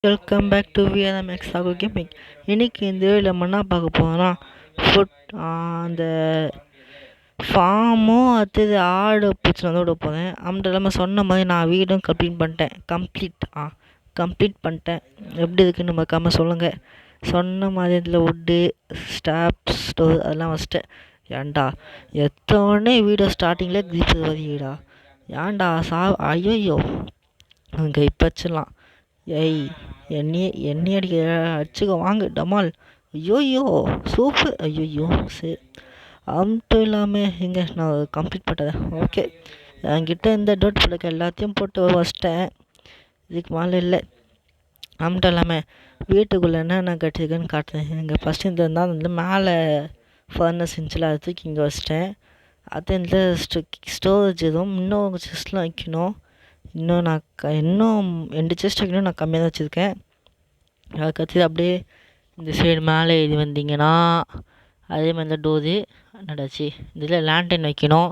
Welcome back to VNMX ஆகோ gaming. இன்னைக்கு இந்த வீடியோவில் நம்ம என்ன பார்க்க போகிறோம்னா ஃபுட் அந்த ஃபார்மும் அடுத்தது ஆடு பூச்சி வந்து விட போகிறேன். அந்த இல்லாமல் சொன்ன மாதிரி நான் வீடும் கம்ப்ளீட் பண்ணிட்டேன். எப்படி இருக்குன்னு மறக்காமல் சொல்லுங்கள். சொன்ன மாதிரி இதில் வுட்டு ஸ்டோர் அதெல்லாம் வச்சிட்டேன். ஏன்டா எத்தோடனே வீடியோ ஸ்டார்டிங்கில் கிரீப்பர் வரீடா, ஏன்டா ஐயோ அங்கே இப்போ வச்சிடலாம். ஏய் எண்ணெய் அடிக்க அடிச்சுக்க வாங்க டமால். ஐயோயோ சூப்பர். ஐயோயோ சரி, மட்டும் இல்லாமல் எங்கே நான் கம்ப்ளீட் பண்ணிட்டேன். ஓகே, என்கிட்ட இந்த டோட் பிள்ளைக்கு எல்லாத்தையும் போட்டு வச்சிட்டேன். இதுக்கு மேலே இல்லை. மட்டும் இல்லாமல் வீட்டுக்குள்ளே என்னென்ன கட்டிருக்குன்னு காட்டுறேன். எங்கள் ஃபஸ்ட்டு இந்த இருந்தால் வந்து மேலே ஃபர்னஸ் இருந்துச்சுல, அது தூக்கி இங்கே வச்சிட்டேன். அது இந்த ஸ்டோரேஜ் எதுவும் இன்னும் செஸ்ட்லாம் வைக்கணும். இன்னும் 2 செஸ்ட் வைக்கணும். நான் கம்மியாக தான் வச்சுருக்கேன். அதுக்கடுத்து அப்படியே இந்த சைடு மேலே இது வந்தீங்கன்னா அதே மாதிரி இந்த டோரு நடாச்சு. இதில் லேண்டன் வைக்கணும்.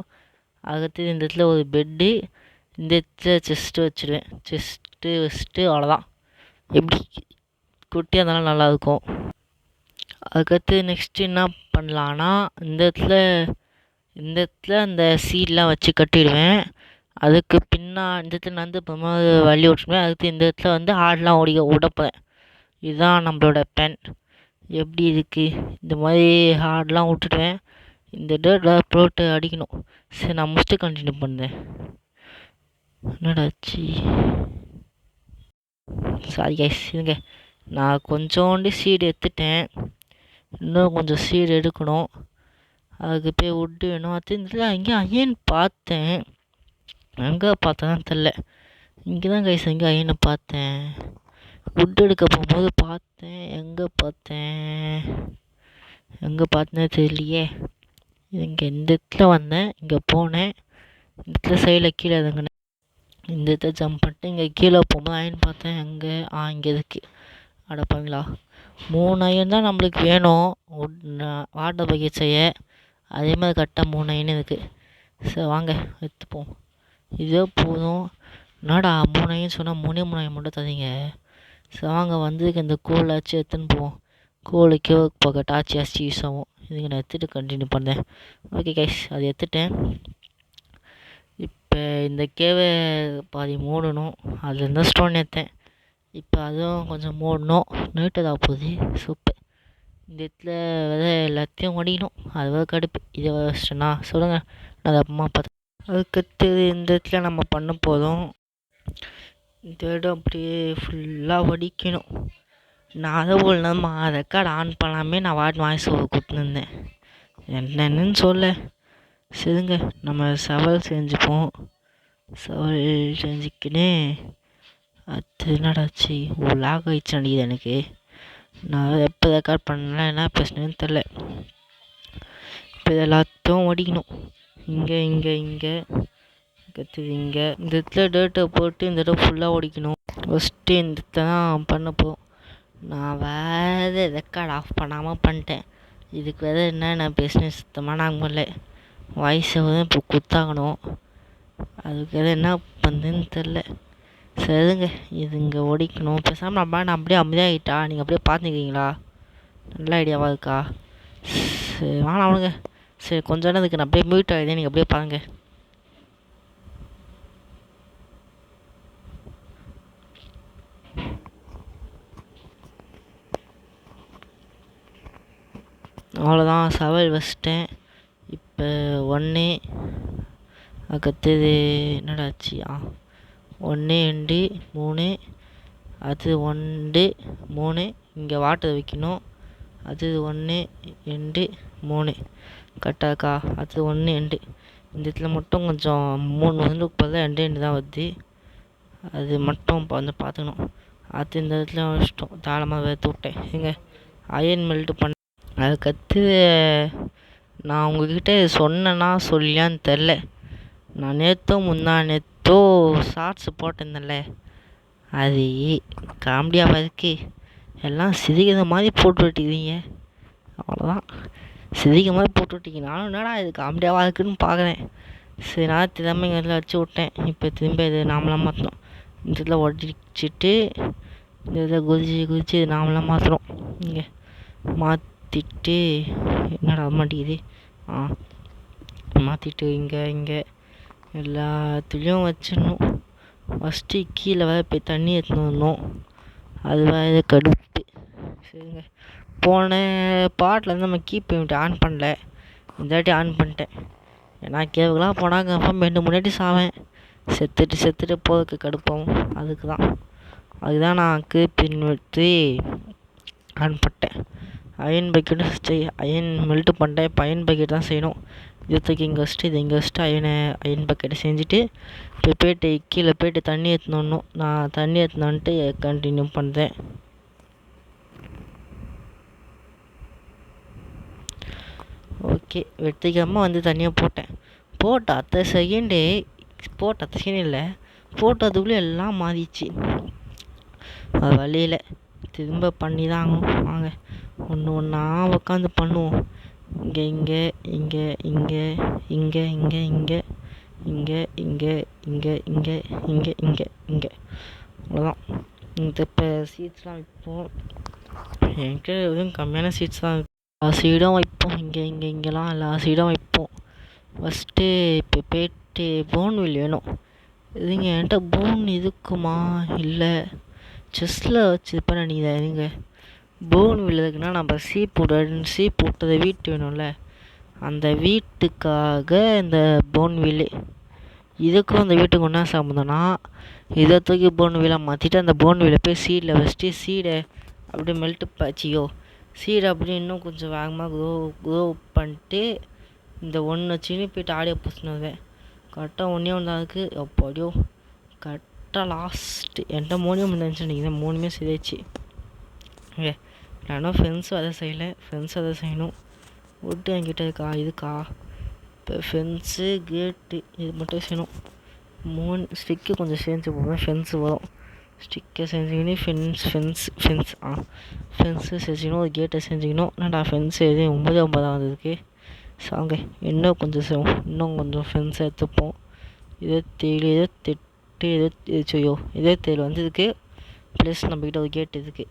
அதுக்கடுத்து இந்த இடத்துல ஒரு பெட்டு, இந்த இடத்துல செஸ்ட்டு வச்சுருவேன். செஸ்ட்டு வச்சுட்டு அவ்வளோதான். எப்படி குட்டியாக இருந்தாலும் நல்லாயிருக்கும். அதுக்கடுத்து நெக்ஸ்ட்டு என்ன பண்ணலான்னா இந்த இடத்துல அந்த சீட்லாம் வச்சு கட்டிடுவேன். அதுக்கு இந்த இடத்துல நடந்து போகும்போது வழி விட்டுருவேன். அதுக்கு இந்த இடத்துல வந்து ஆடெலாம் விடப்பேன். இதுதான் நம்மளோட பென். எப்படி இருக்குது இந்த மாதிரி ஆடெலாம் விட்டுடுவேன். இந்த டேட்டில் போட்டு அடிக்கணும். சரி, நான் முடிச்சுட்டு கண்டினியூ பண்ணேன். என்னடாச்சு? சாரி கைஸ், இருங்க. நான் கொஞ்சோண்டு சீடு எடுத்துட்டேன். இன்னும் கொஞ்சம் சீடு எடுக்கணும். அதுக்கு போய் வுட்டு வேணும். அது இந்த அங்கேயும் அயன் பார்த்தேன். எங்கே பார்த்தேன்னு தெரில. இங்கே தான் கைஸ் எங்கே அயனை பார்த்தேன். வுட் எடுக்க போகும்போது பார்த்தேன். எங்கே பார்த்தேனே தெரியலையே. இங்கே இந்த இடத்துல வந்தேன், இங்கே போனேன். இந்த இடத்துல சைடில் கீழே இறங்கினேன். இந்த இடத்துல ஜம்ப் பண்ணிட்டு இங்கே கீழே போகும்போது அயன் பார்த்தேன். இங்கே இருக்குது. அடப்பாங்களா, 3 அயன் தான் நம்மளுக்கு வேணும் வாட்டர் பக்கெட் செய்ய. அதே மாதிரி கரெக்டாக 3 அயன் இருக்குது. சரி வாங்க எடுத்துப்போம். இதே போதும். என்னடா 3 அயன் சொன்னால் 3 அயன் மட்டும் தரீங்க. சரி வாங்க, வந்துருக்கு இந்த கோலாச்சும் எடுத்துன்னு போவோம். கோலுக்கே பக்கெட் ஆச்சு யூஸ் ஆகும். இதுக்கு நான் எடுத்துகிட்டு கண்டினியூ பண்ணேன். ஓகே கைஸ், அது எடுத்துட்டேன். இப்போ இந்த கேவை பாதி மூடணும். அதுலேருந்து ஸ்டோன் எடுத்தேன். இப்போ அதுவும் கொஞ்சம் மூடணும். நைட்டு தான் போகுது. சூப்பர். இந்த இடத்துல எல்லாத்தையும் ஒடிக்கணும். அது கடுப்பு. இதை வச்சிட்டேன்னா சொல்லுங்கள், நான் அதை அம்மா பார்த்தேன். அதுக்கடுத்து இந்த இடத்துல நம்ம பண்ண போதும். இந்த இடம் அப்படியே ஃபுல்லாக வடிக்கணும். நான் அதை நம்ம ரெக்கார்டு ஆன் பண்ணாமே நான் வாய்ஸ் ஓவர் கொடுத்துருந்தேன். என்னென்னு சொல்ல. சரிங்க, நம்ம சவால் செஞ்சுப்போம். சவால் செஞ்சுக்கினே அது என்னடாச்சு, லாக் ஆகிடுச்சு அடிக்குது எனக்கு. நான் எப்போ ரெக்கார்ட் பண்ணலாம், என்ன பிரச்சனைன்னு தெரில. இப்போ எல்லாத்தையும் வடிக்கணும். இங்கே கற்றுது. இங்கே இந்த இடத்துல டேட்டை போட்டு இந்த இடம் ஃபுல்லாக ஓடிக்கணும். ஃபஸ்ட்டு இந்த இடத்த தான் பண்ணப்போம். நான் வேறு ரெக்கார்ட் ஆஃப் பண்ணாமல் பண்ணிட்டேன். இதுக்கு வேறு நான் பேசினேன் சுத்தமாக நாங்கள் பண்ணல. வாய்ஸை வந்து இப்போ குத்தாகணும். அதுக்கு வேறு என்ன பண்ணுதுன்னு தெரில. சரிங்க, இது இங்கே ஓடிக்கணும். பேசாமல் நான் அப்படியே அமைதியாகிட்டா நீங்கள் அப்படியே பார்த்துக்கிறீங்களா? நல்ல ஐடியாவாக இருக்கா? சரி வாங்க அவனுங்க. சரி கொஞ்சம் நேரம் இதுக்கு நான் அப்படியே மியூட் ஆகிடுதேன், நீங்கள் அப்படியே பாருங்க. அவ்வளோதான், சவால் வச்சிட்டேன். இப்போ 1 அதுக்கடுத்தது என்னடாச்சு, 1 2 3 அது 1 3 இங்கே வாட்டர் வைக்கணும். அது 1 2 3 கரெக்டாக்கா. அது 1 2 இந்த இடத்துல மட்டும் கொஞ்சம் 3 வந்து இப்போ 2 தான் வருது. அது மட்டும் இப்போ வந்து பார்த்துக்கணும். அது இந்த இடத்துல வச்சிட்டோம். தாளமாக வேறு விட்டேன். எங்க அயன் மெல்ட் பண்ண. அதுக்கடுத்து நான் உங்ககிட்ட சொன்னேன்னா சொல்லியான்னு தெரில. நான் நேற்றோ ஷார்ட்ஸ் போட்டிருந்தேன்ல, அது காமெடியாக இருக்கு. எல்லாம் சிரிக்கிற மாதிரி போட்டு விட்டுக்கிறீங்க. அவ்வளோதான், சிரிக்கிற மாதிரி போட்டு விட்டீங்க. நானும் என்னடா இது காமெடியாக இருக்குன்னு பார்க்குறேன். சரி, நான் திரும்ப இங்கே வச்சு விட்டேன். இப்போ திரும்ப இது நாமளாக மாற்றணும். இந்த இடத்துல உடச்சிட்டு இந்த இதை குதிச்சு நாமளாம் மாற்றுறோம். இங்கே மாற்றிட்டு என்னடா மாட்டேங்குது. மாற்றிட்டு இங்கே எல்லாத்துலேயும் வச்சிடணும். ஃபஸ்ட்டு கீழே வேறு போய் தண்ணி எடுத்துன்னு வரணும். அது வேறு கடுப்பு. சரிங்க, போன பாட்டில் வந்து நம்ம கீப் பேமெண்ட் ஆன் பண்ணல, இந்த வாட்டி ஆன் பண்ணிட்டேன். ஏன்னா கேவுக்கெலாம் போனால் கன்ஃபார்ம் 2 முன்னாடி சாவேன். செத்துட்டு போகிறதுக்கு கடுப்பாகும். அதுதான் நான் பின்வற்றி ஆன் பண்ணிட்டேன். அயன் பக்கெட்டு அயன் மெல்ட்டு பண்ணிட்டேன். இப்போ அயன் பக்கெட் தான் செய்யணும். இதுக்கு இங்கே வச்சுட்டு இது இங்கே வச்சுட்டு அயன் பக்கெட்டை செஞ்சுட்டு இப்போ போய்ட்டு கீழே போய்ட்டு தண்ணி எடுத்துன்னு வரணும். நான் தண்ணி எடுத்துன்னு வந்துட்டு கண்டினியூ பண்ணுறேன். ஓகே, வெட்டிக்காமல் வந்து தண்ணியை போட்ட அத்தை செகண்ட் இல்லை, போட்டதுக்குள்ளே எல்லாம் மாறிச்சு. அது வழியில் திரும்ப பண்ணி தான் ஆகணும். வாங்க ஒன்றா உட்காந்து பண்ணுவோம். இங்கே அவ்வளோதான். இந்த இப்போ சீட்ஸ்லாம் வைப்போம். என்கிட்ட எதுவும் கம்மியான சீட்ஸ் தான். எல்லா சீடும் வைப்போம். இங்கெல்லாம் எல்லா சீடும் வைப்போம். ஃபஸ்ட்டு இப்போ போய்ட்டு போன்வில் வேணும். இதுங்க என்கிட்ட போன் இருக்குமா? இல்லை, செஸ்ஸில் வச்சுருப்பேன் நினைக்கிறேன். இதுங்க போன் விழுதுக்குன்னா நம்ம சீப் விட்டதை வீட்டு வேணும்ல, அந்த வீட்டுக்காக இந்த போன் வீல். இதுக்கும் அந்த வீட்டுக்கு ஒன்றா சம்மந்தம்னா இதை தூக்கி போன் வீலாக மாற்றிட்டு அந்த போன் வீலை போய் சீடில் வச்சுட்டு சீடை அப்படியே மெல்ட்டு பாய்ச்சியோ சீடை அப்படியே இன்னும் கொஞ்சம் வேகமாக க்ரோ பண்ணிட்டு இந்த ஒன்று வச்சுன்னு போய்ட்டு ஆடியோ பூசினது கரெக்டாக ஒன்றே தான் இருக்குது. எப்படியோ கரெக்டாக லாஸ்ட்டு என்கிட்ட 3 இருந்துச்சு. நீங்கள் 3 சரியாச்சு. ஓகே, நானும் ஃப்ரெண்ட்ஸும் அதை செய்யலை, ஃப்ரெண்ட்ஸும் அதை செய்யணும். விட்டு என்கிட்ட இதுக்கா இப்போ ஃபென்ஸு கேட்டு இது மட்டும் செய்யணும். 3 ஸ்டிக்கு கொஞ்சம் செஞ்சு போவேன். ஃபென்ஸு வரும். ஸ்டிக்கை செஞ்சுக்கணும். ஃபென்ஸு செஞ்சுக்கணும். ஒரு கேட்டை செஞ்சுக்கணும். என்னடா ஃபென்ஸு எது 9 வந்ததுக்கு சாங்க. இன்னும் கொஞ்சம் செய்வோம். இன்னும் கொஞ்சம் ஃபென்ஸை எடுத்துப்போம். 27 27 வந்ததுக்கு ப்ளஸ் நம்மக்கிட்ட ஒரு கேட் இருக்குது.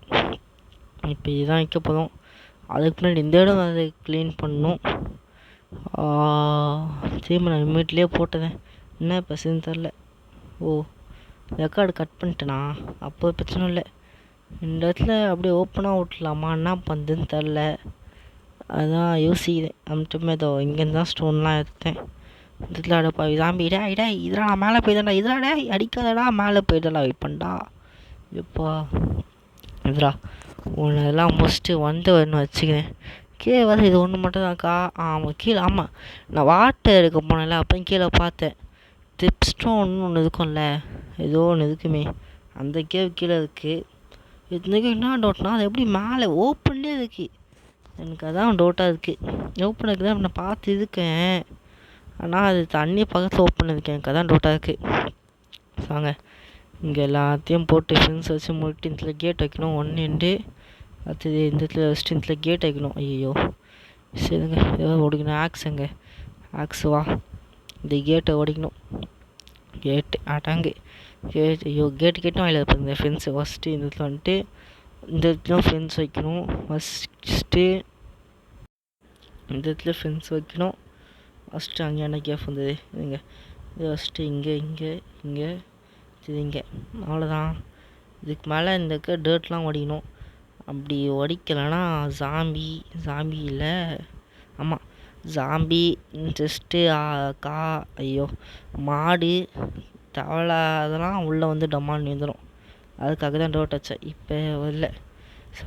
இப்போ இதுதான் வைக்க போதும். அதுக்கு முன்னாடி இந்த இடம் அதை க்ளீன் பண்ணணும். திரும்ப நான் வீட்டிலே போட்டதேன். என்ன பிரச்சனை தெரில. ரெக்கார்டு கட் பண்ணிட்டேனா? அப்போ பிரச்சனை இல்லை. இந்த இடத்துல அப்படியே ஓப்பனாக விட்லாமா? என்ன பண்ணுறதுன்னு தெரில. அதான் யோசிக்கிறேன். அமிட்டமே இதோ இங்கேருந்து தான் ஸ்டோன்லாம் எடுத்தேன். இதில் அடப்பா இதாம்பி இதெல்லாம் நான் மேலே போய்தான்டா. இதெல்லாம் அடிக்காதடா, மேலே போய்தெல்லாம் வைப்பேன்டா. எப்பா இதுரா ஒன்று இதெல்லாம் முடிச்சுட்டு ஒன்று வச்சுக்கிறேன். கீழே வர இது ஒன்று மட்டும் தான்க்கா. ஆமாம், கீழே. ஆமாம், நான் வாட்டர் எடுக்க போனேன்ல, அப்போ கீழே பார்த்தேன். டிப்ஸ்டோன்னு ஒன்று இருக்கும்ல, ஏதோ ஒன்று இருக்குமே, அந்த கேவ் கீழே இருக்குது. இதுக்கு என்ன டவுட்னா, அது எப்படி மேலே ஓப்பன்லேயே இருக்குது. எனக்கு அதான் டவுட்டாக இருக்குது. ஓப்பன் இருக்குது தான் நான் பார்த்து இருக்கேன். ஆனால் அது தண்ணி பக்கத்தில் ஓப்பன் இருக்கேன். எனக்கு அதான் டவுட்டாக இருக்குது. வாங்க இங்கே எல்லாத்தையும் போட்டு ஃப்ரெண்ட்ஸ் வச்சு மூடிட்டு இந்த கேட் வைக்கணும். 1 எண்டு அடுத்தது இந்த இடத்துல வச்சுட்டு இந்த கேட் வைக்கணும். ஐயோ சரிங்க, ஏதாவது ஓடிக்கணும். ஆக்ஸ் வா, இந்த கேட்டை ஓடிக்கணும். கேட்டு ஆட்டாங்கு கேட்டும் வாயில் இருப்பாங்க இந்த ஃப்ரெண்ட்ஸு. ஃபஸ்ட்டு இந்த இடத்துல வந்துட்டு இந்த இடத்துல ஃப்ரெண்ட்ஸ் வைக்கணும். ஃபஸ்ட்டு இந்த இடத்துல ஃப்ரெண்ட்ஸ் வைக்கணும். ஃபஸ்ட்டு அங்கே என்ன கேஃப் வந்தது இங்கே. இது ஃபஸ்ட்டு இங்கே இங்கே அவ்வளோதான். இதுக்கு மேலே இந்த டேர்ட்லாம் ஒடிக்கணும். அப்படி ஒடிக்கலைன்னா ஜாம்பி இல்லை, ஆமாம் ஜாம்பி ஜஸ்ட்டு ஐயோ மாடு தவளை அதெல்லாம் உள்ளே வந்து டமான்னு வந்துடும். அதுக்காக தான் டோட் வச்சேன். இப்போ வரல.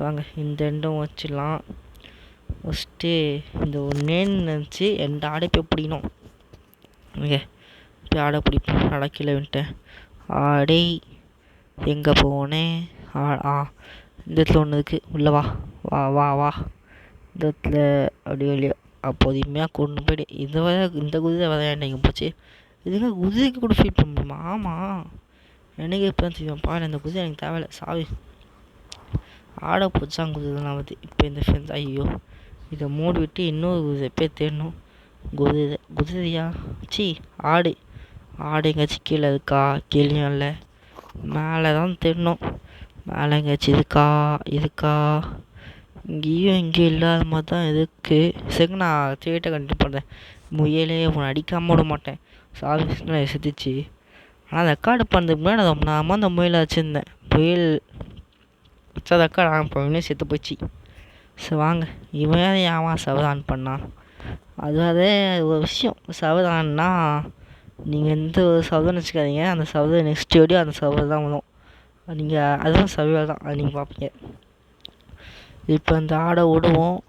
வாங்க இந்த ரெண்டும் வச்சிடலாம். ஃபஸ்ட்டு இந்த ஒன்றேன்னு நினச்சி எந்த ஆடை போய் பிடிக்கணும். ஓகே, போய் ஆடை பிடிப்போம். ஆடை கீழே விட்டேன். ஆடை எங்கே போனேன்? இந்த இடத்துல ஒன்று இருக்குது. உள்ளே வா இந்த இடத்துல அப்படி வெளியே பொதுமையாக கொண்டு போய்ட்டு இந்த குதிரை விளையாண்டு எங்கே போச்சு. இதுங்க குதிரைக்கு கூட ஃபீல் பண்ண முடியுமா? ஆமாம், எனக்கு இப்போ தான் தெரியும். பாரு, இந்த குதிரை எனக்கு தேவையில்லை, சாவி ஆடை போச்சாங்க குதிரைலாம் வந்து. இப்போ இந்த ஃப்ரெண்ட்ஸ் ஐயோ இதை மூடி விட்டு இன்னொரு குதிரை போய் தேடணும். குதிரையா ஆடு எங்கேயாச்சும் கீழே இருக்கா? கீழேயும் இல்லை, மேலே தான் தேடணும். மேலே எங்கேயாச்சும் இதுக்கா இங்கேயும் எங்கேயும் இல்லாத மாதிரி தான் இருக்குது. சரி நான் தேட்டை கண்டிப்பாக பண்ணுறேன். முயலே உன்னை அடிக்காமல் விட மாட்டேன். சாவி செத்துச்சு. ஆனால் ரெக்கார்டு பண்ணுறதுக்கு முன்னாடி நான் அந்த முயலை வச்சுருந்தேன். முயல் வச்சா ரெக்கார்டு ஆன் பண்ணே செத்து போச்சு. சரி வாங்க, இவன் ஏன் சர்வர் ஆன் பண்ணான்? அதே ஒரு விஷயம், சர்வர் ஆன்னா நீங்கள் எந்த ஒரு சர்வர்னு வச்சுக்காதீங்க. அந்த சர்வர் நெக்ஸ்ட் வீடியோ அந்த சர்வர் தான் வரும். நீங்கள் அதுவும் சர்வர் தான், அது நீங்கள் பார்ப்பீங்க. இப்போ இந்த ஆடை விடுவோம்.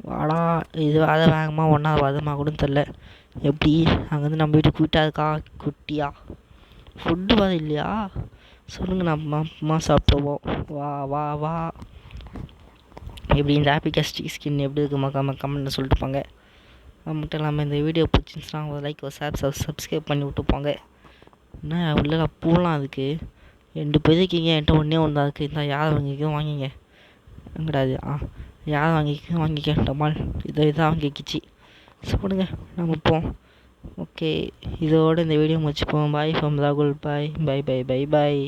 வாடா, இது அதை வேகமாக ஒன்றா வதமாக கூட தெரில. எப்படி அங்கேருந்து நம்ம வீட்டுக்கு குயிட்டாக இருக்கா குட்டியா? ஃபுட்டு வர இல்லையா? சொல்லுங்கள், நம்ம அம்மா சாப்பிடுவோம். வா வா வா. எப்படி இந்த ஆப்பிகாஸ்டிக் ஸ்கின் எப்படி இருக்குமா கமெண்ட்டில் சொல்லிட்டு போங்க. அது மட்டும் இல்லாமல் இந்த வீடியோ பிடிச்சிருந்துச்சுன்னா ஒரு லைக் ஒரு சப்ஸ்கிரைப் பண்ணி விட்டு போங்க. என்ன உள்ள பூலாம் அதுக்கு 2 பேர் இருக்கீங்க, என்கிட்ட ஒன்றே ஒன்றா இருக்குது. இந்த யாரை வாங்கிங்க எங்கடாது? யாரை வாங்கிக்க டமால் இதான் வாங்கிக்கிச்சு. சொல்லுங்க, நம்ம போவோம். ஓகே, இதோடு இந்த வீடியோ முடிச்சுப்போம். பாய் ஃப்ரம் ராகுல். பாய் பாய் பாய் பாய் பாய்.